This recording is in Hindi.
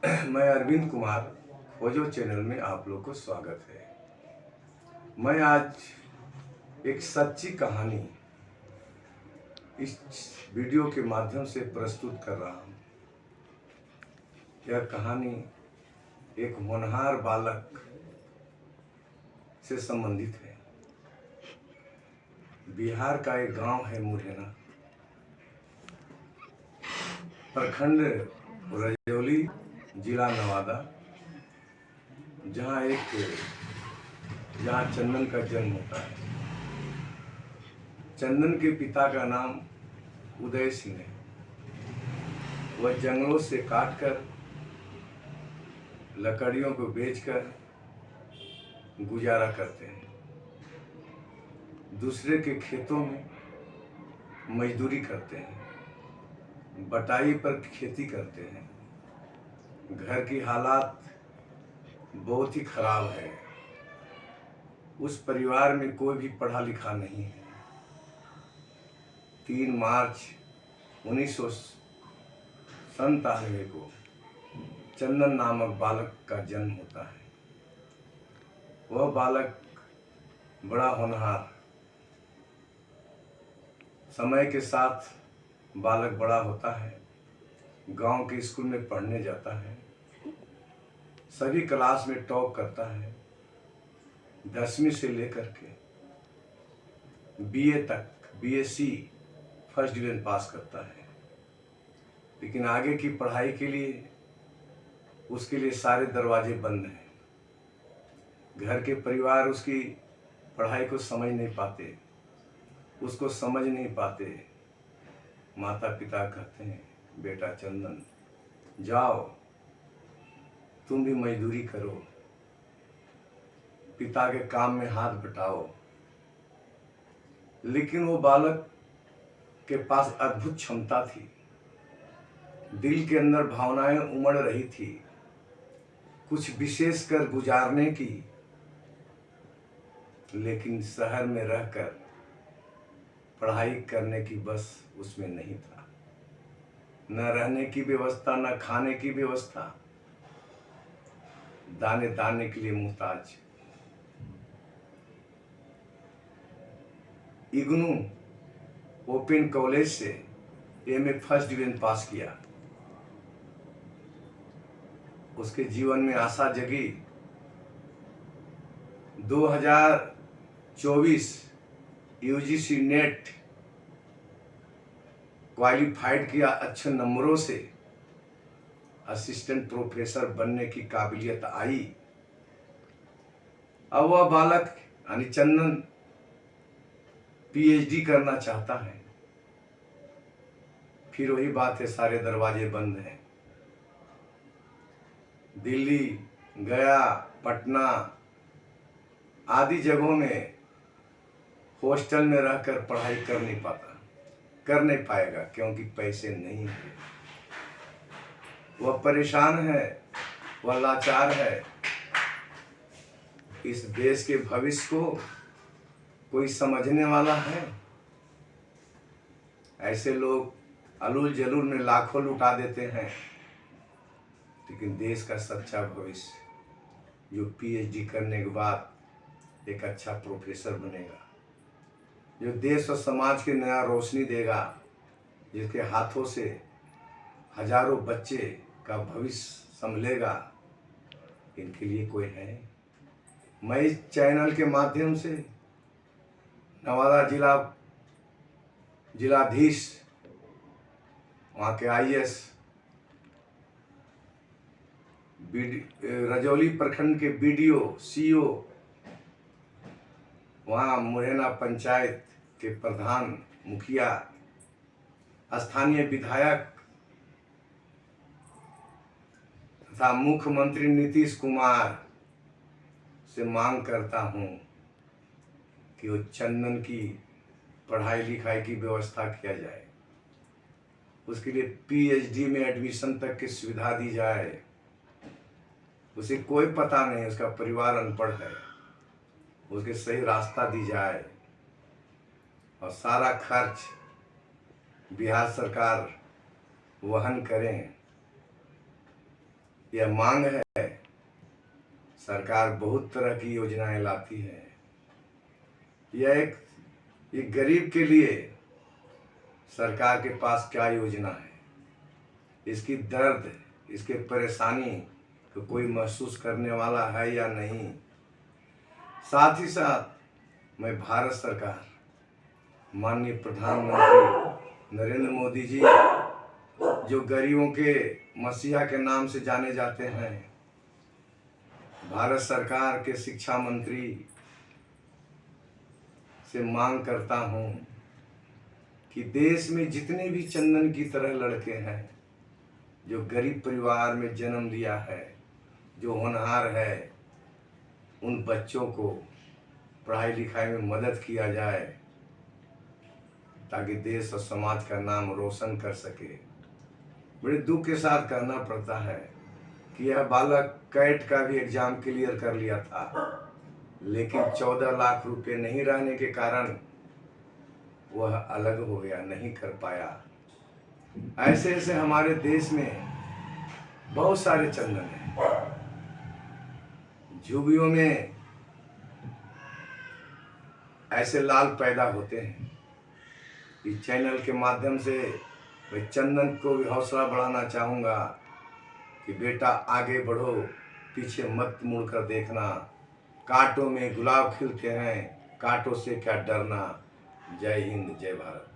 मैं अरविंद कुमार खोजो चैनल में आप लोग को स्वागत है। मैं आज एक सच्ची कहानी इस वीडियो के माध्यम से प्रस्तुत कर रहा हूँ। यह कहानी एक होनहार बालक से संबंधित है। बिहार का एक गांव है मुरैना, प्रखंड रजौली, जिला नवादा, जहाँ चंदन का जन्म होता है। चंदन के पिता का नाम उदय सिंह है। वह जंगलों से काटकर लकड़ियों को बेचकर गुजारा करते हैं। दूसरे के खेतों में मजदूरी करते हैं, बटाई पर खेती करते हैं। घर की हालात बहुत ही खराब है। उस परिवार में कोई भी पढ़ा लिखा नहीं है। 3 मार्च 1997 को चंदन नामक बालक का जन्म होता है। वह बालक बड़ा होनहार। समय के साथ बालक बड़ा होता है, गांव के स्कूल में पढ़ने जाता है, सभी क्लास में टॉप करता है। 10वीं से लेकर के बीए तक, बीएससी फर्स्ट डिवीजन पास करता है। लेकिन आगे की पढ़ाई के लिए उसके लिए सारे दरवाजे बंद हैं। घर के परिवार उसकी पढ़ाई को समझ नहीं पाते, उसको समझ नहीं पाते। माता पिता कहते हैं, बेटा चंदन जाओ, तुम भी मजदूरी करो, पिता के काम में हाथ बटाओ। लेकिन वो बालक के पास अद्भुत क्षमता थी। दिल के अंदर भावनाएं उमड़ रही थी कुछ विशेष कर गुजारने की। लेकिन शहर में रहकर पढ़ाई करने की बस उसमें नहीं था। न रहने की व्यवस्था, न खाने की व्यवस्था, दाने दाने के लिए मुहताज। इग्नू ओपन कॉलेज से एमए फर्स्ट डिवीजन पास किया। उसके जीवन में आशा जगी। 2024 यूजीसी नेट क्वालिफाइड किया अच्छे नंबरों से। असिस्टेंट प्रोफेसर बनने की काबिलियत आई। अब वह बालक यानी चंदन पीएचडी करना चाहता है। फिर वही बात है, सारे दरवाजे बंद हैं। दिल्ली, गया, पटना आदि जगहों में हॉस्टल में रहकर पढ़ाई कर नहीं पाएगा, क्योंकि पैसे नहीं है। वह परेशान है, वह लाचार है। इस देश के भविष्य को कोई समझने वाला है? ऐसे लोग अलूल जलूल में लाखों लुटा देते हैं। लेकिन देश का सच्चा भविष्य जो पीएचडी करने के बाद एक अच्छा प्रोफेसर बनेगा, जो देश और समाज के नया रोशनी देगा, जिसके हाथों से हजारों बच्चे का भविष्य संभलेगा, इनके लिए कोई है? मैं इस चैनल के माध्यम से नवादा जिलाधीश, वहाँ के आईएएस, रजौली प्रखंड के बीडीओ, सीओ, वहाँ मुरैना पंचायत के प्रधान, मुखिया, स्थानीय विधायक तथा मुख्यमंत्री नीतीश कुमार से मांग करता हूँ कि वो चंदन की पढ़ाई लिखाई की व्यवस्था किया जाए। उसके लिए पीएचडी में एडमिशन तक की सुविधा दी जाए। उसे कोई पता नहीं, उसका परिवार अनपढ़ है, उसके सही रास्ता दी जाए और सारा खर्च बिहार सरकार वहन करें। यह मांग है। सरकार बहुत तरह की योजनाएं लाती है। यह एक गरीब के लिए सरकार के पास क्या योजना है, इसकी दर्द, इसके परेशानी को कोई महसूस करने वाला है या नहीं। साथ ही साथ मैं भारत सरकार, माननीय प्रधानमंत्री नरेंद्र मोदी जी, जो गरीबों के मसीहा के नाम से जाने जाते हैं, भारत सरकार के शिक्षा मंत्री से मांग करता हूं कि देश में जितने भी चंदन की तरह लड़के हैं, जो गरीब परिवार में जन्म लिया है, जो होनहार है, उन बच्चों को पढ़ाई लिखाई में मदद किया जाए ताकि देश और समाज का नाम रोशन कर सके। बड़े दुख के साथ कहना पड़ता है कि यह बालक कैट का भी एग्जाम क्लियर कर लिया था, लेकिन 14 लाख रुपए नहीं रहने के कारण वह अलग हो गया, नहीं कर पाया। ऐसे ऐसे हमारे देश में बहुत सारे चंदन हैं। झुग्गियों में ऐसे लाल पैदा होते हैं। इस चैनल के माध्यम से मैं चंदन को भी हौसला बढ़ाना चाहूँगा कि बेटा आगे बढ़ो, पीछे मत मुड़कर देखना। कांटों में गुलाब खिलते हैं, कांटों से क्या डरना। जय हिंद, जय भारत।